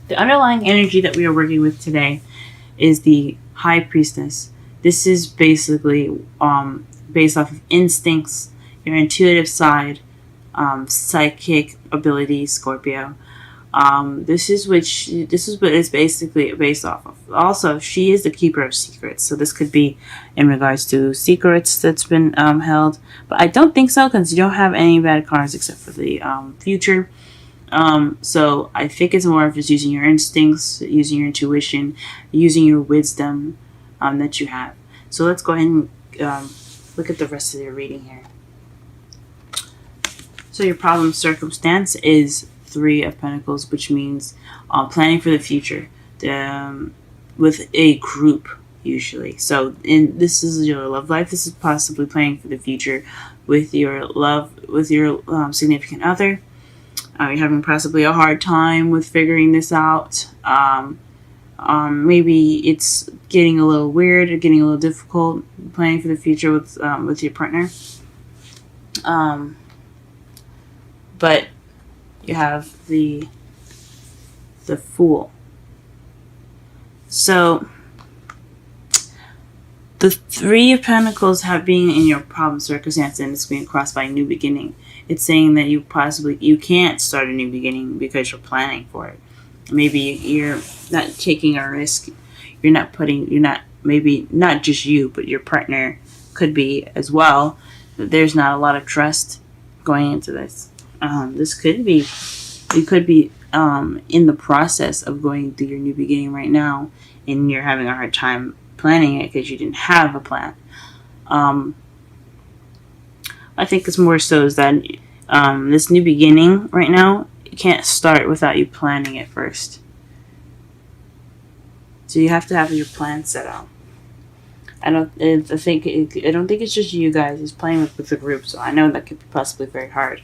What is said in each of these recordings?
The underlying energy that we are working with today is the High Priestess. This is basically based off of instincts, your intuitive side, psychic abilities, Scorpio. This is what it's basically based off of. Also, she is the keeper of secrets, so this could be in regards to secrets that's been held. But I don't think so, because you don't have any bad cards except for the future. So I think it's more of just using your instincts, using your intuition, using your wisdom that you have. So let's go ahead and look at the rest of your reading here. So your problem circumstance is 3 of Pentacles, which means planning for the future with a group usually. So this is your love life. This is possibly planning for the future with your significant other. You're having possibly a hard time with figuring this out. Maybe it's getting a little weird or getting a little difficult planning for the future with your partner. But you have the Fool. So the 3 of Pentacles being in your problem circumstance, and it's being crossed by a new beginning. It's saying that you can't start a new beginning because you're planning for it. Maybe you're not taking a risk. Maybe not just you, but your partner could be as well. There's not a lot of trust going into this. You could be in the process of going through your new beginning right now, and you're having a hard time planning it because you didn't have a plan. I think it's more so is that this new beginning right now, you can't start without you planning it first. So you have to have your plan set out. I don't think it's just you guys. It's playing with the group, so I know that could be possibly very hard.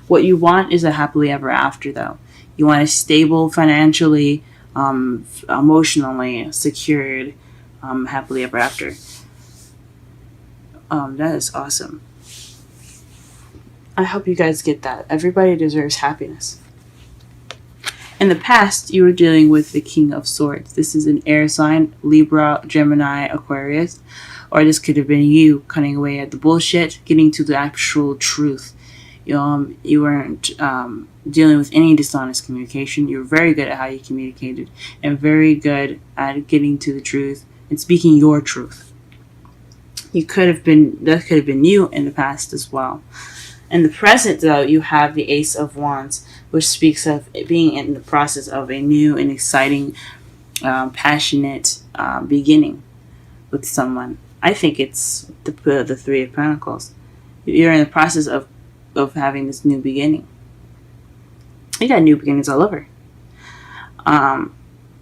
What you want is a happily ever after, though. You want a stable, financially, emotionally secured, happily ever after. That is awesome. I hope you guys get that. Everybody deserves happiness. In the past, you were dealing with the King of Swords. This is an air sign, Libra, Gemini, Aquarius. Or this could have been you cutting away at the bullshit, getting to the actual truth. You weren't dealing with any dishonest communication. You were very good at how you communicated and very good at getting to the truth and speaking your truth. That could have been you in the past as well. In the present, though, you have the Ace of Wands, which speaks of being in the process of a new and exciting, passionate beginning with someone. I think it's the 3 of Pentacles. You're in the process of having this new beginning. You got new beginnings all over. But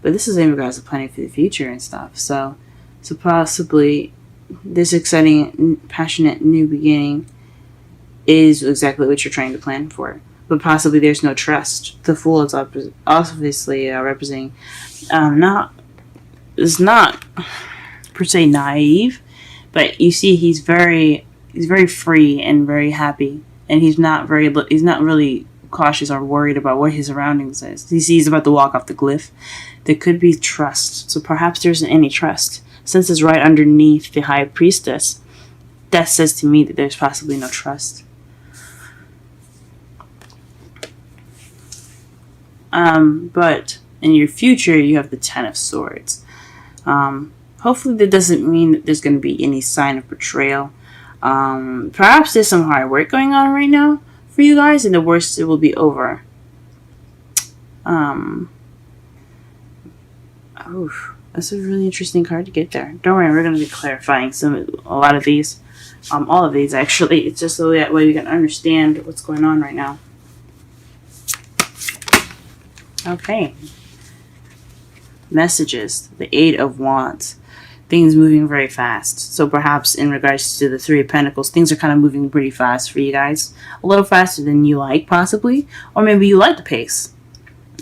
this is in regards to planning for the future and stuff. So possibly this exciting, passionate new beginning is exactly what you're trying to plan for. But possibly there's no trust. The Fool is obviously representing is not per se naive, but you see he's very free and very happy, and he's not really cautious or worried about what his surroundings is. He's about to walk off the cliff. There could be trust, so perhaps there isn't any trust. Since it's right underneath the High Priestess, that says to me that there's possibly no trust. But in your future, you have the 10 of Swords. Hopefully that doesn't mean that there's going to be any sign of betrayal. Perhaps there's some hard work going on right now for you guys, and the worst, it will be over. That's a really interesting card to get there. Don't worry, we're going to be clarifying a lot of these. All of these, actually. It's just so that way we can understand what's going on right now. Okay. Messages. The 8 of Wands. Things moving very fast. So perhaps in regards to the 3 of Pentacles, things are kind of moving pretty fast for you guys. A little faster than you like, possibly. Or maybe you like the pace.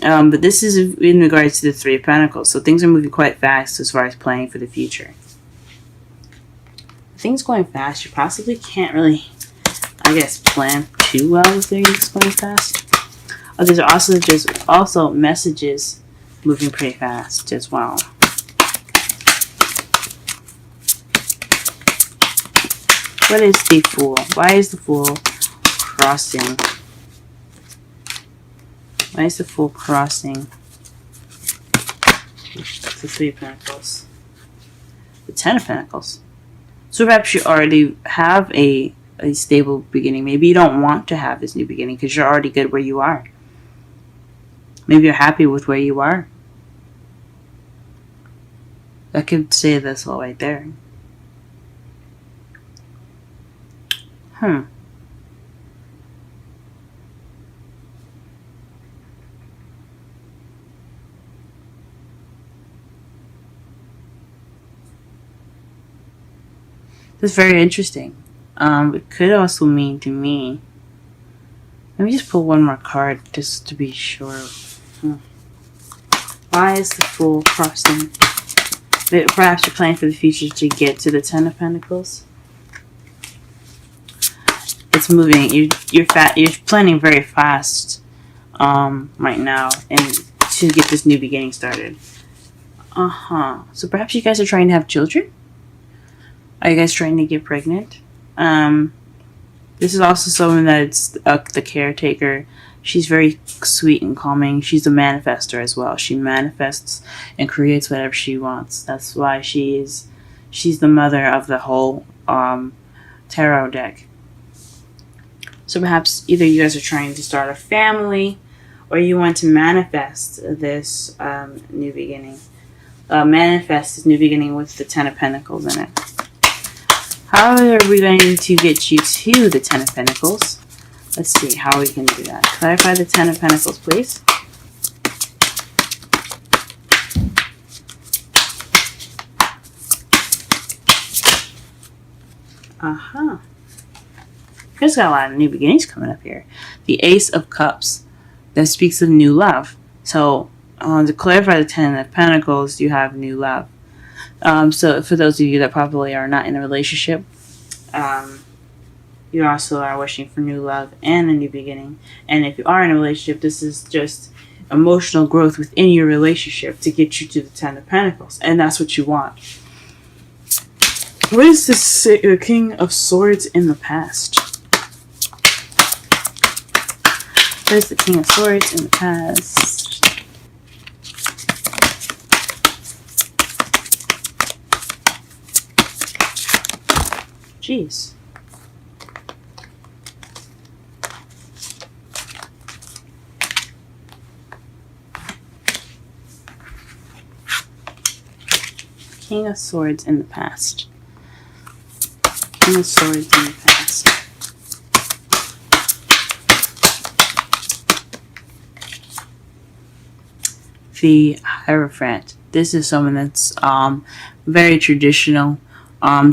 But this is in regards to the 3 of Pentacles. So things are moving quite fast as far as planning for the future. Things going fast, you possibly can't really, I guess, plan too well with things going fast. There's also messages moving pretty fast as well. What is the Fool? Why is the Fool crossing? Why is the Fool crossing the Three of Pentacles? The Ten of Pentacles. So perhaps you already have a stable beginning. Maybe you don't want to have this new beginning because you're already good where you are. Maybe you're happy with where you are. I could say this all right there. That's very interesting. It could also mean to me. Let me just pull one more card just to be sure. Why is the Fool crossing? Perhaps you're planning for the future to get to the Ten of Pentacles. It's moving. You're planning very fast right now, and to get this new beginning started. So perhaps you guys are trying to have children. Are you guys trying to get pregnant? This is also someone that's the caretaker. She's very sweet and calming. She's a manifester as well. She manifests and creates whatever she wants. That's why she's the mother of the whole tarot deck. So perhaps either you guys are trying to start a family, or you want to manifest this new beginning. Manifest this new beginning with the Ten of Pentacles in it. How are we going to get you to the Ten of Pentacles? Let's see how we can do that. Clarify the Ten of Pentacles, please. There's got a lot of new beginnings coming up here. The Ace of Cups. That speaks of new love. So, to clarify the Ten of Pentacles, you have new love. So for those of you that probably are not in a relationship, you also are wishing for new love and a new beginning. And if you are in a relationship, this is just emotional growth within your relationship to get you to the Ten of Pentacles. And that's what you want. What is the King of Swords in the past? What is the King of Swords in the past? Jeez. King of Swords in the past. King of Swords in the past. The Hierophant. This is someone that's very traditional.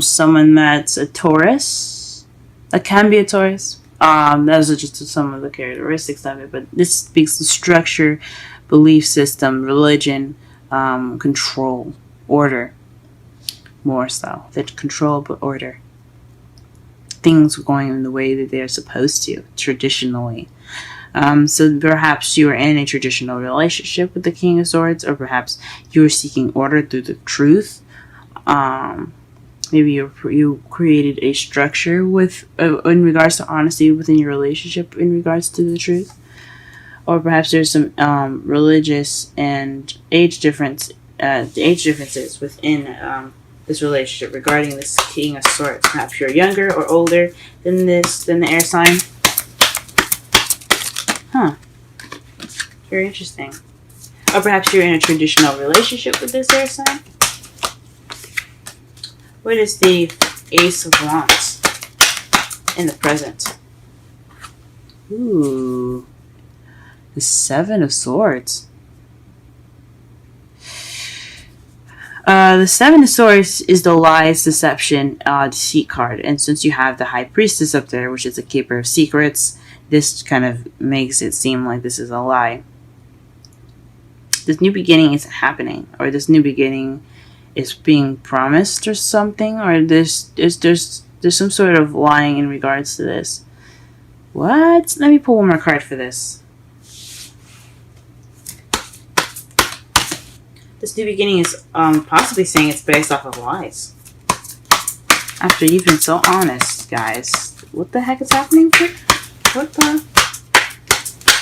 Someone that's a Taurus. That can be a Taurus. Those are just some of the characteristics of it. But this speaks to structure, belief system, religion, control, order. More so. That control but order. Things going in the way that they're supposed to, traditionally. So perhaps you are in a traditional relationship with the King of Swords, or perhaps you are seeking order through the truth. Maybe you created a structure with in regards to honesty within your relationship in regards to the truth. Or perhaps there's some religious and age differences within this relationship regarding this King of Swords. Perhaps you're younger or older than the air sign. Very interesting. Or perhaps you're in a traditional relationship with this air sign. What is the Ace of Wands in the present? Ooh. The Seven of Swords. The Seven of Swords is the lies, deception, deceit card. And since you have the High Priestess up there, which is a keeper of secrets, this kind of makes it seem like this is a lie. This new beginning isn't happening, or this new beginning is being promised or something, or there's some sort of lying in regards to this. What? Let me pull one more card for this. This new beginning is possibly saying it's based off of lies. After you've been so honest, guys. What the heck is happening here? What the?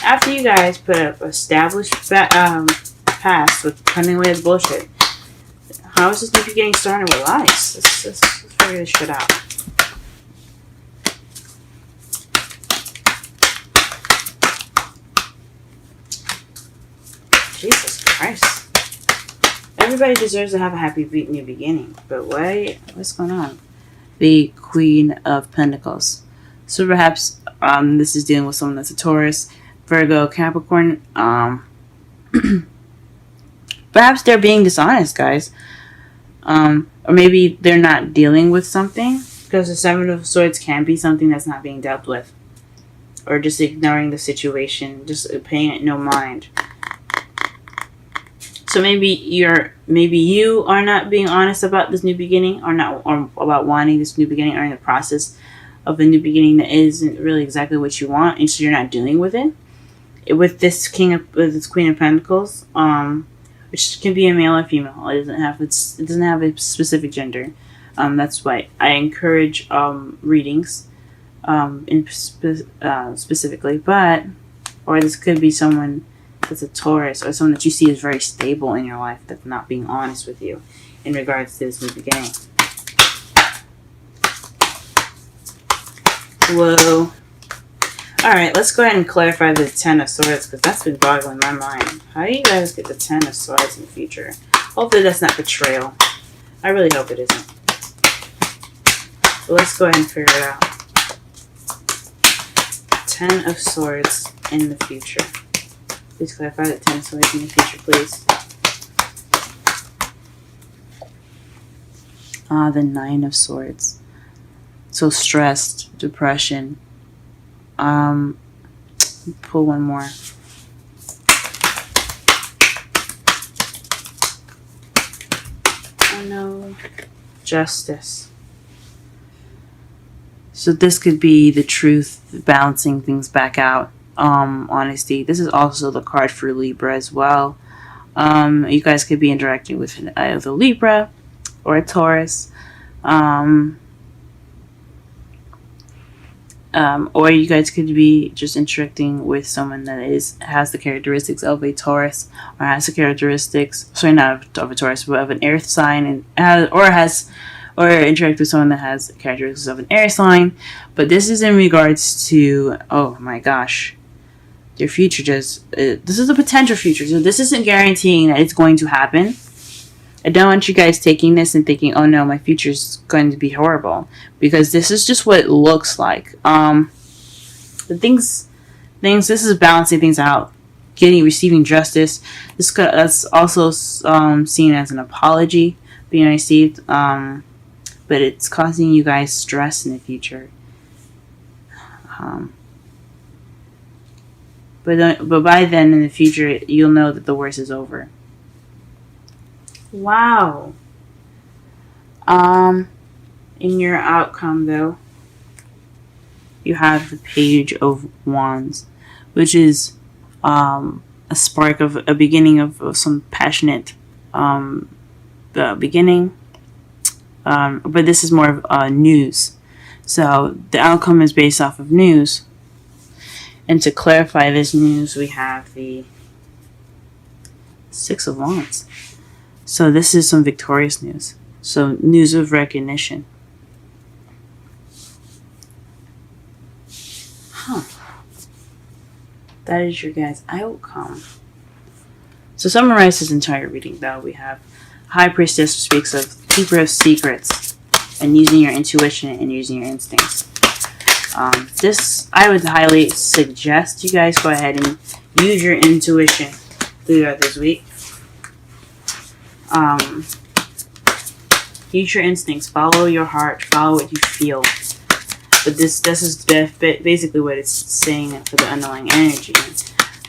After you guys put up established past with cutting away the bullshit, how is this new beginning starting with lies? Let's figure this shit out. Jesus Christ. Everybody deserves to have a happy new beginning. But what's going on? The Queen of Pentacles. So perhaps this is dealing with someone that's a Taurus, Virgo, Capricorn. Perhaps they're being dishonest, guys. Or maybe they're not dealing with something. Because the Seven of Swords can be something that's not being dealt with. Or just ignoring the situation. Just paying it no mind. So maybe you are not being honest about this new beginning, or about wanting this new beginning, or in the process of a new beginning that isn't really exactly what you want, and so you're not dealing with it. With this Queen of Pentacles, which can be a male or female. It doesn't have a specific gender. That's why I encourage readings, specifically, or this could be someone that's a Taurus, or someone that you see is very stable in your life that's not being honest with you in regards to this new beginning. Whoa. Alright, let's go ahead and clarify the Ten of Swords, because that's been boggling my mind. How do you guys get the Ten of Swords in the future? Hopefully that's not betrayal. I really hope it isn't. But let's go ahead and figure it out. Ten of Swords in the future. Please clarify the Ten of Swords in the future, please. The Nine of Swords. So stressed, depression. Pull one more. Oh no. Justice. So this could be the truth, balancing things back out. Honesty. This is also the card for Libra as well. You guys could be interacting with either Libra or a Taurus. Or you guys could be just interacting with someone that has the characteristics of a Taurus, or has the characteristics, sorry, not of a Taurus, but of an earth sign, or interact with someone that has characteristics of an air sign. But this is in regards to, oh my gosh, their future. This is a potential future, so this isn't guaranteeing that it's going to happen. I don't want you guys taking this and thinking, oh no, my future is going to be horrible, because this is just what it looks like. This is balancing things out, receiving justice. That's also seen as an apology being received, but it's causing you guys stress in the future. But by then in the future, you'll know that the worst is over. Wow. In your outcome, though, you have the Page of Wands, which is a spark of a beginning of some passionate beginning. But this is more of news. So the outcome is based off of news. And to clarify this news, we have the Six of Wands. So this is some victorious news. So news of recognition. That is your guys' outcome. So summarize this entire reading, though. We have High Priestess, who speaks of keeper of secrets and using your intuition and using your instincts. This, I would highly suggest you guys go ahead and use your intuition throughout this week. Use your instincts, follow your heart, follow what you feel. But this is basically what it's saying for the underlying energy.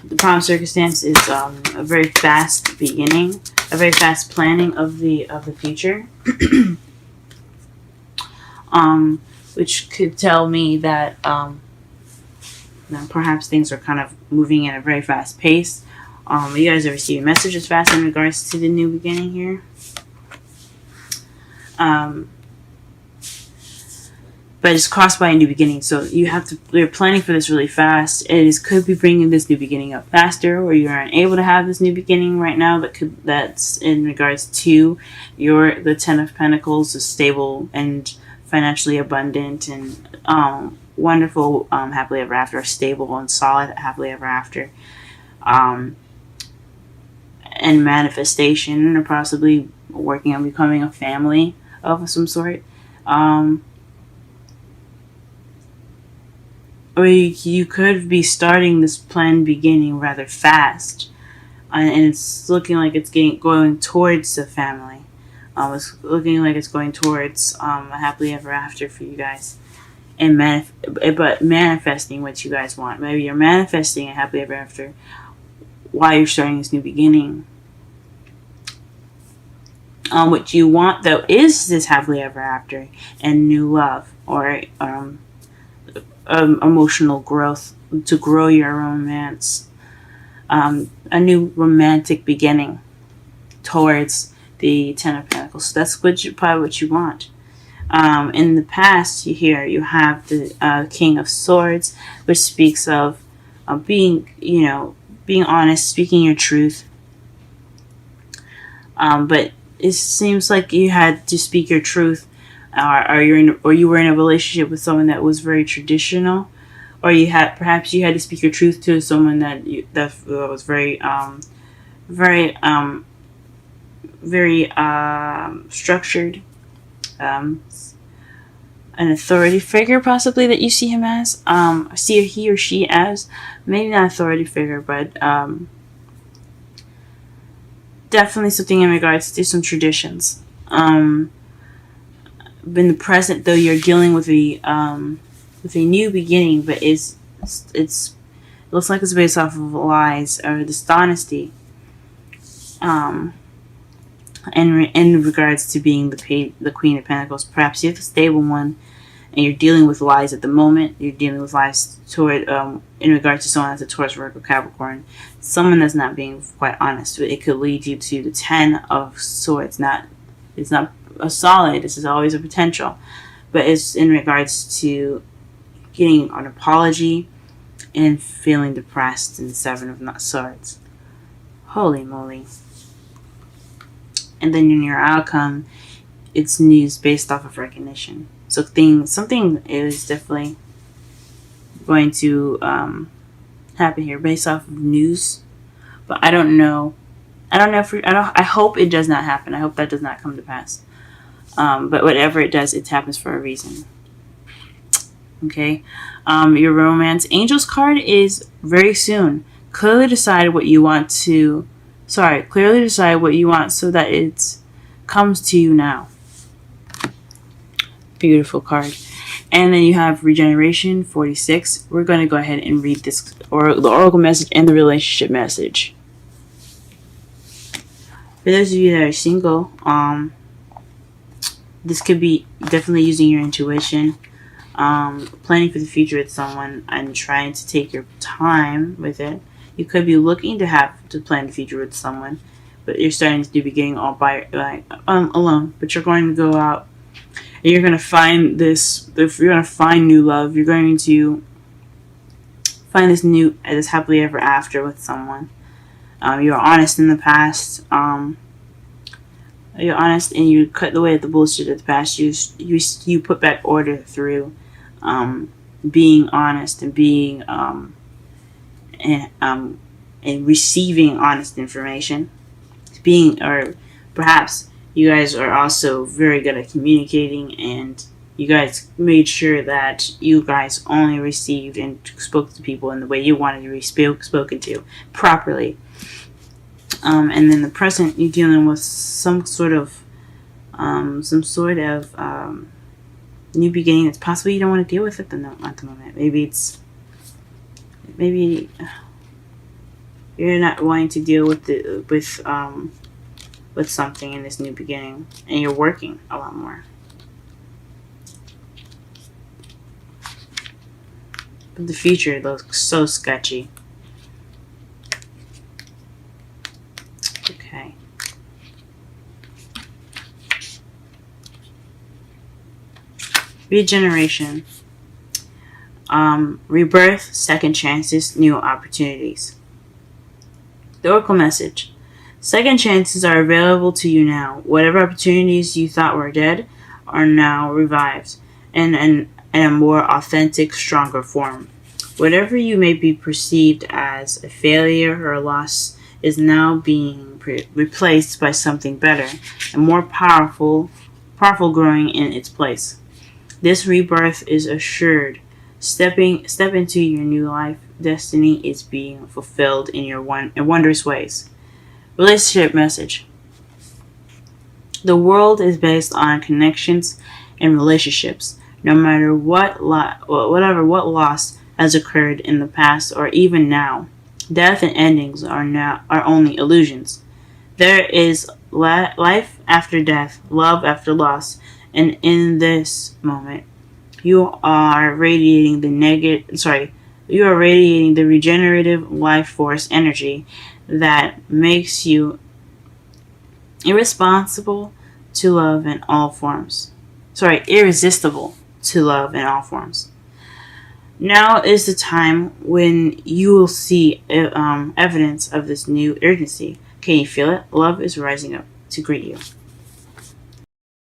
The prime circumstance is a very fast beginning, a very fast planning of the future, which could tell me that perhaps things are kind of moving at a very fast pace, You guys are receiving messages fast in regards to the new beginning here. But it's crossed by a new beginning, so you're planning for this really fast. Could be bringing this new beginning up faster, or you're unable to have this new beginning right now. That's in regards to the Ten of Pentacles is stable and financially abundant and wonderful, happily ever after, stable and solid happily ever after, and manifestation, or possibly working on becoming a family of some sort. Or you could be starting this planned beginning rather fast, and it's looking like it's going towards the family. It's looking like it's going towards a happily ever after for you guys, and but manifesting what you guys want. Maybe you're manifesting a happily ever after while you're starting this new beginning. What you want though is this happily ever after and new love, or emotional growth, to grow your romance, a new romantic beginning towards the Ten of Pentacles. So that's probably what you want. In the past, you have the King of Swords, which speaks of being honest, speaking your truth. But it seems like you had to speak your truth, or you were in a relationship with someone that was very traditional, or perhaps you had to speak your truth to someone that was very structured, an authority figure possibly that you see him as, see he or she as, maybe not authority figure, but definitely something in regards to some traditions. In the present, though, you're dealing with a new beginning, but it looks like it's based off of lies or dishonesty. In regards to being the Queen of Pentacles, perhaps you have a stable one, and you're dealing with lies at the moment. You're dealing with lies toward in regards to someone that's a Taurus, Virgo, Capricorn, someone that's not being quite honest. It could lead you to the Ten of Swords. It's not a solid. This is always a potential, but it's in regards to getting an apology and feeling depressed in the Seven of Swords. Holy moly. And then in your outcome, it's news based off of recognition. So something is definitely going to happen here based off of news, but I don't know. I hope it does not happen. I hope that does not come to pass. But whatever it does, it happens for a reason. Okay. Your romance angels card is very soon. Clearly decide what you want so that it comes to you now. Beautiful card. And then you have regeneration 46. We're going to go ahead and read this, or the oracle message and the relationship message. For those of you that are single, this could be definitely using your intuition, planning for the future with someone and trying to take your time with it. You could be looking to plan the future with someone, but you're starting to be getting all by alone. But you're going to go out and you're going to find this. If you're going to find new love, you're going to find this happily ever after with someone. You're honest in the past. You're honest and you cut away at the bullshit of the past. You put back order through being honest and being and receiving honest information. Or perhaps you guys are also very good at communicating, and you guys made sure that you guys only received and spoke to people in the way you wanted to be spoken to properly. And then the present, you're dealing with some sort of new beginning that's possibly you don't want to deal with at the moment. Maybe you're not wanting to deal with something in this new beginning, and you're working a lot more. But the future looks so sketchy. regeneration, rebirth, second chances, new opportunities. The Oracle message. Second chances are available to you now. Whatever opportunities you thought were dead are now revived in a more authentic, stronger form. Whatever you may be perceived as a failure or a loss is now being replaced by something better and more powerful growing in its place. This rebirth is assured. Step into your new life. Destiny is being fulfilled in wondrous ways. Relationship message. The world is based on connections and relationships. No matter what loss has occurred in the past or even now, death and endings are only illusions. There is life after death, love after loss, and in this moment, you are radiating the regenerative life force energy that makes you irresistible to love in all forms. Now is the time when you will see evidence of this new urgency. Can you feel it? Love is rising up to greet you.